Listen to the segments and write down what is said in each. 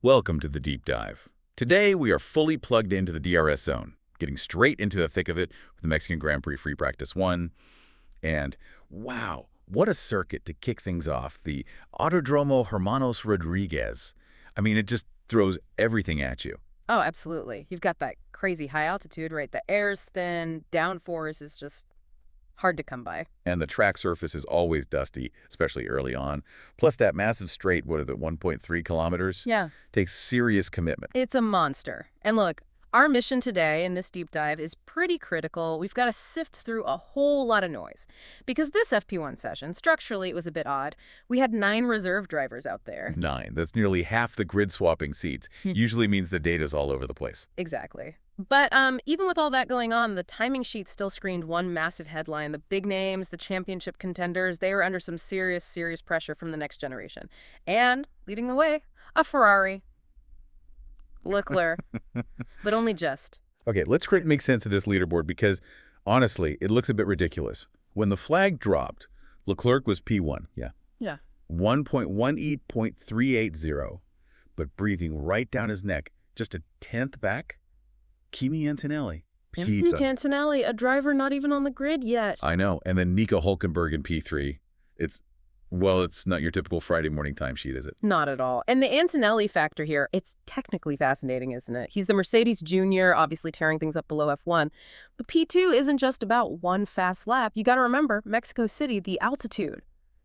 Welcome to the deep dive. Today, we are fully plugged into the DRS zone, getting straight into the thick of it with the Mexican Grand Prix Free Practice 1. And wow, what a circuit to kick things off, the Autódromo Hermanos Rodríguez. I mean, it just throws everything at you. Oh, absolutely. You've got that crazy high altitude, right? The air's thin, downforce is just hard to come by. And the track surface is always dusty, especially early on. Plus that massive straight, what is it, 1.3 kilometers? Yeah. Takes serious commitment. It's a monster. And look, our mission today in this deep dive is pretty critical. We've got to sift through a whole lot of noise. Because this FP1 session, structurally, it was a bit odd. We had 9 reserve drivers out there. 9. That's nearly half the grid swapping seats. Usually means the data's all over the place. Exactly. But even with all that going on, the timing sheet still screamed one massive headline. The big names, the championship contenders, they were under some serious pressure from the next generation. And, leading the way, a Ferrari. LECLERC. But only just. Okay, let's make sense of this leaderboard because, honestly, it looks a bit ridiculous. When the flag dropped, LECLERC was P1, yeah. 1.18.380, but breathing right down his neck, just a tenth back. KIMI Antonelli. Antonelli, a driver not even on the grid yet. I know. And then NICO HULKENBERG in P3. It's not your typical Friday morning timesheet, is it? Not at all. And the Antonelli factor here, it's technically fascinating, isn't it? He's the Mercedes Junior, obviously tearing things up below F1. But P2 isn't just about one fast lap. You got to remember, Mexico City, the altitude.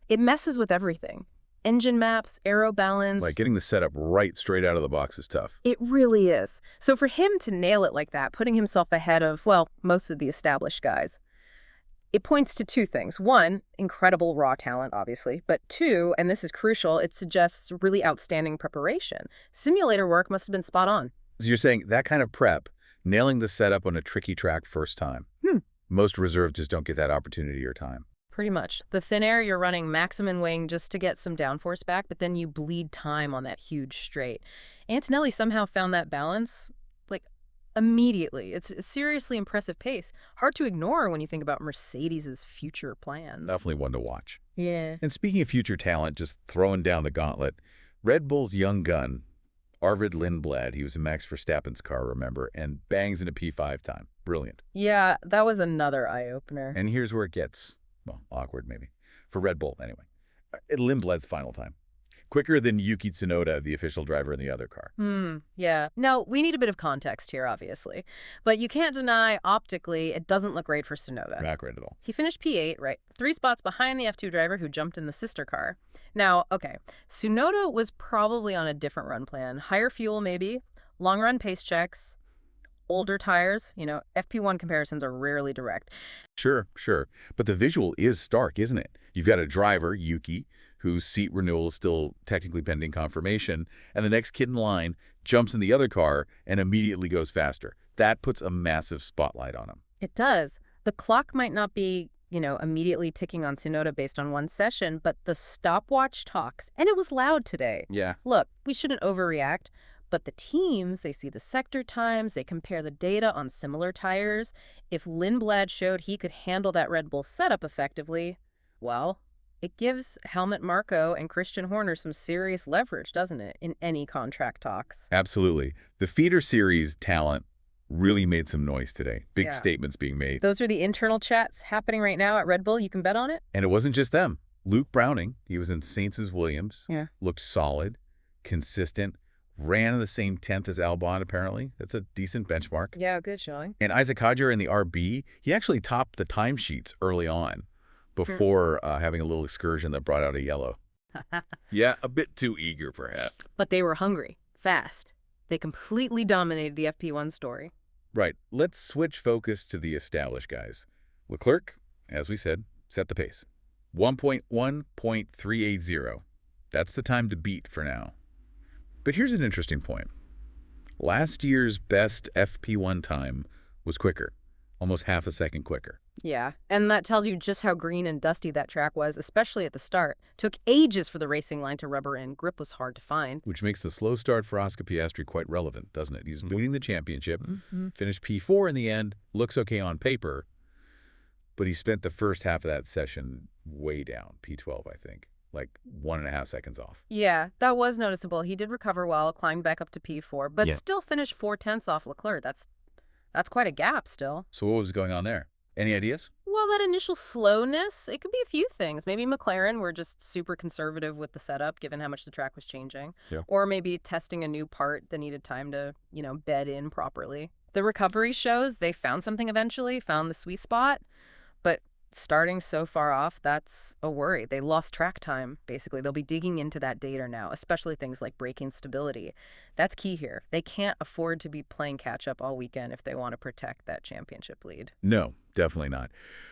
It messes with everything. Engine maps, aero balance. Like getting the setup right straight out of the box is tough. It really is. So for him to nail it like that, putting himself ahead of, well, most of the established guys, it points to 2 things. 1, incredible raw talent, obviously. But 2, and this is crucial, it suggests really outstanding preparation. Simulator work must have been spot on. So you're saying that kind of prep, nailing the setup on a tricky track first time. Most reserves just don't get that opportunity or time. Pretty much. The thin air, you're running maximum wing just to get some downforce back, but then you bleed time on that huge straight. Antonelli somehow found that balance, like, immediately. It's a seriously impressive pace. Hard to ignore when you think about Mercedes' future plans. Definitely one to watch. Yeah. And speaking of future talent, just throwing down the gauntlet, Red Bull's young gun, ARVID LINDBLAD, he was in Max Verstappen's car, remember, and bangs in a P5 time. Brilliant. Yeah, that was another eye-opener. And here's where it gets, well, awkward maybe. For Red Bull, anyway. LINDBLAD's final time. Quicker than YUKI TSUNODA, the official driver in the other car. Yeah. Now, we need a bit of context here, obviously. But you can't deny, optically, it doesn't look great for TSUNODA. Not great at all. He finished P8, right? 3 spots behind the F2 driver who jumped in the sister car. Now, okay, TSUNODA was probably on a different run plan. Higher fuel, maybe. Long-run pace checks. Older tires. You know, FP1 comparisons are rarely direct. Sure. But the visual is stark, isn't it? You've got a driver, YUKI, whose seat renewal is still technically pending confirmation, and the next kid in line jumps in the other car and immediately goes faster. That puts a massive spotlight on him. It does. The clock might not be, immediately ticking on TSUNODA based on one session, but the stopwatch talks, and it was loud today. Yeah. Look, we shouldn't overreact, but the teams, they see the sector times, they compare the data on similar tires. If LINDBLAD showed he could handle that Red Bull setup effectively, well, it gives Helmut Marko and Christian Horner some serious leverage, doesn't it, in any contract talks? Absolutely. The feeder series talent really made some noise today. Big statements being made. Those are the internal chats happening right now at Red Bull. You can bet on it. And it wasn't just them. Luke Browning, he was in Sainz's Williams, looked solid, consistent, ran in the same 10th as Albon, apparently. That's a decent benchmark. Yeah, good showing. And Isaac Hadjar in the RB, he actually topped the timesheets early on before having a little excursion that brought out a yellow. Yeah, a bit too eager, perhaps. But they were hungry, fast. They completely dominated the FP1 story. Right. Let's switch focus to the established guys. LECLERC, as we said, set the pace. 1.1.380. That's the time to beat for now. But here's an interesting point. Last year's best FP1 time was quicker, almost half a second quicker. Yeah, and that tells you just how green and dusty that track was, especially at the start. Took ages for the racing line to rubber in. Grip was hard to find. Which makes the slow start for Oscar Piastri quite relevant, doesn't it? He's winning the championship, finished P4 in the end, looks okay on paper, but he spent the first half of that session way down, P12, I think. like 1.5 seconds off. Yeah, that was noticeable. He did recover well, climbed back up to P4, but still finished 4/10 off LeClerc. That's quite a gap still. So what was going on there? Any ideas? Well, that initial slowness, it could be a few things. Maybe McLaren were just super conservative with the setup, given how much the track was changing. Yeah. Or maybe testing a new part that needed time to, bed in properly. The recovery shows they found something eventually, found the sweet spot. But starting so far off, that's a worry. They lost track time, basically. They'll be digging into that data now, especially things like braking stability. That's key here. They can't afford to be playing catch-up all weekend if they want to protect that championship lead. No, definitely not.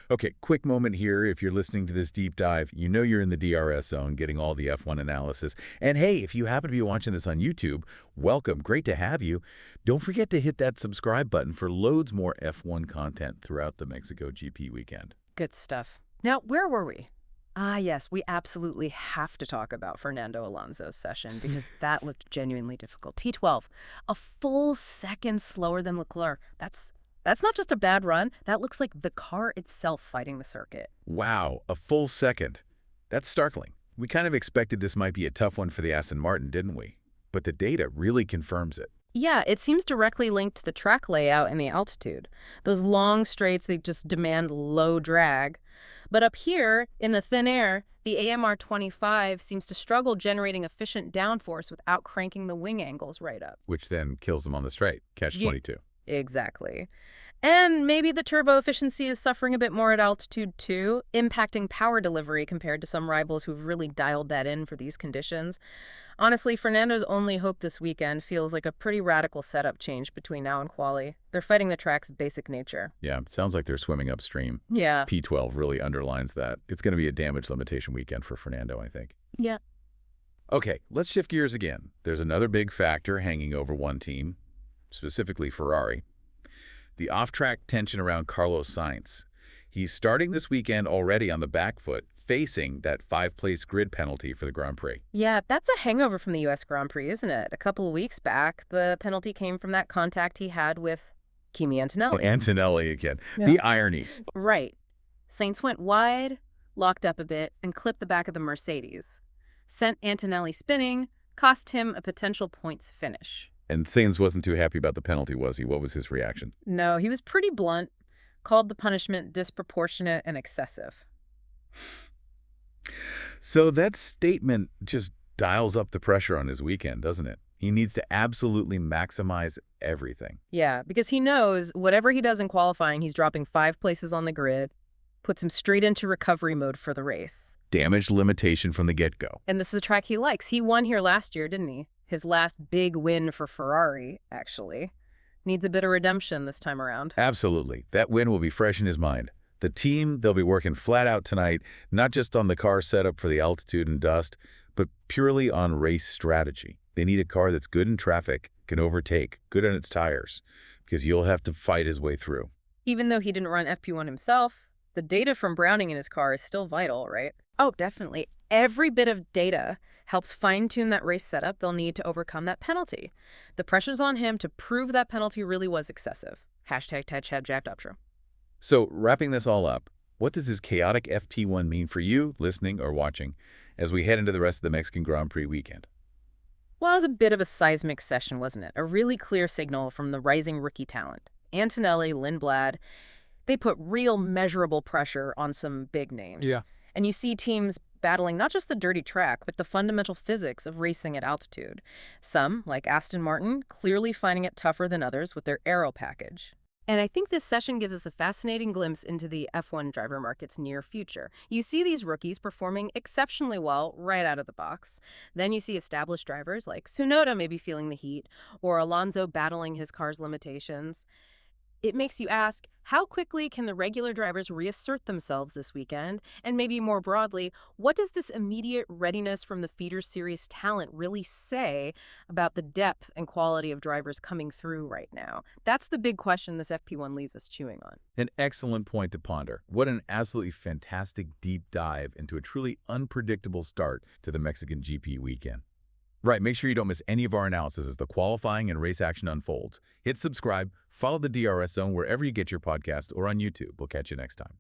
Okay, quick moment here. If you're listening to this deep dive, you know you're in the DRS zone getting all the F1 analysis. And hey, if you happen to be watching this on YouTube, welcome. Great to have you. Don't forget to hit that subscribe button for loads more F1 content throughout the Mexico GP weekend. Good stuff. Now, where were we? Ah, yes, we absolutely have to talk about Fernando Alonso's session because that looked genuinely difficult. T12, a full second slower than Leclerc. That's not just a bad run. That looks like the car itself fighting the circuit. Wow, a full second. That's startling. We kind of expected this might be a tough one for the Aston Martin, didn't we? But the data really confirms it. Yeah, it seems directly linked to the track layout and the altitude. Those long straights, they just demand low drag. But up here, in the thin air, the AMR25 seems to struggle generating efficient downforce without cranking the wing angles right up. Which then kills them on the straight. Catch 22. Exactly. And maybe the turbo efficiency is suffering a bit more at altitude too, impacting power delivery compared to some rivals who've really dialed that in for these conditions. Honestly, Fernando's only hope this weekend feels like a pretty radical setup change between now and quali. They're fighting the track's basic nature. Yeah, it sounds like they're swimming upstream. Yeah. P12 really underlines that. It's going to be a damage limitation weekend for Fernando, I think. Yeah. Okay, let's shift gears again. There's another big factor hanging over one team, specifically Ferrari. The off-track tension around Carlos Sainz. He's starting this weekend already on the back foot, facing that 5-place grid penalty for the Grand Prix. Yeah, that's a hangover from the U.S. Grand Prix, isn't it? A couple of weeks back, the penalty came from that contact he had with KIMI Antonelli. Oh, Antonelli again. Yeah. The irony. Right. Sainz went wide, locked up a bit, and clipped the back of the Mercedes. Sent Antonelli spinning, cost him a potential points finish. And Sainz wasn't too happy about the penalty, was he? What was his reaction? No, he was pretty blunt, called the punishment disproportionate and excessive. So that statement just dials up the pressure on his weekend, doesn't it? He needs to absolutely maximize everything. Yeah, because he knows whatever he does in qualifying, he's dropping 5 places on the grid, puts him straight into recovery mode for the race. Damage limitation from the get-go. And this is a track he likes. He won here last year, didn't he? His last big win for Ferrari, actually. Needs a bit of redemption this time around. Absolutely. That win will be fresh in his mind. The team, they'll be working flat out tonight, not just on the car setup for the altitude and dust, but purely on race strategy. They need a car that's good in traffic, can overtake, good on its tires, because you'll have to fight his way through. Even though he didn't run FP1 himself, the data from Browning in his car is still vital, right? Oh, definitely. Every bit of data helps fine-tune that race setup they'll need to overcome that penalty. The pressure's on him to prove that penalty really was excessive. #TechChatJabDoptro. So, wrapping this all up, what does this chaotic FP1 mean for you, listening or watching, as we head into the rest of the Mexican Grand Prix weekend? Well, it was a bit of a seismic session, wasn't it? A really clear signal from the rising rookie talent. Antonelli, LINDBLAD, they put real measurable pressure on some big names. Yeah. And you see teams battling not just the dirty track, but the fundamental physics of racing at altitude. Some, like Aston Martin, clearly finding it tougher than others with their aero package. And I think this session gives us a fascinating glimpse into the F1 driver market's near future. You see these rookies performing exceptionally well right out of the box. Then you see established drivers like TSUNODA maybe feeling the heat, or Alonso battling his car's limitations. It makes you ask, how quickly can the regular drivers reassert themselves this weekend? And maybe more broadly, what does this immediate readiness from the feeder series talent really say about the depth and quality of drivers coming through right now? That's the big question this FP1 leaves us chewing on. An excellent point to ponder. What an absolutely fantastic deep dive into a truly unpredictable start to the Mexican GP weekend. Right, make sure you don't miss any of our analysis as the qualifying and race action unfolds. Hit subscribe, follow the DRS Zone wherever you get your podcast or on YouTube. We'll catch you next time.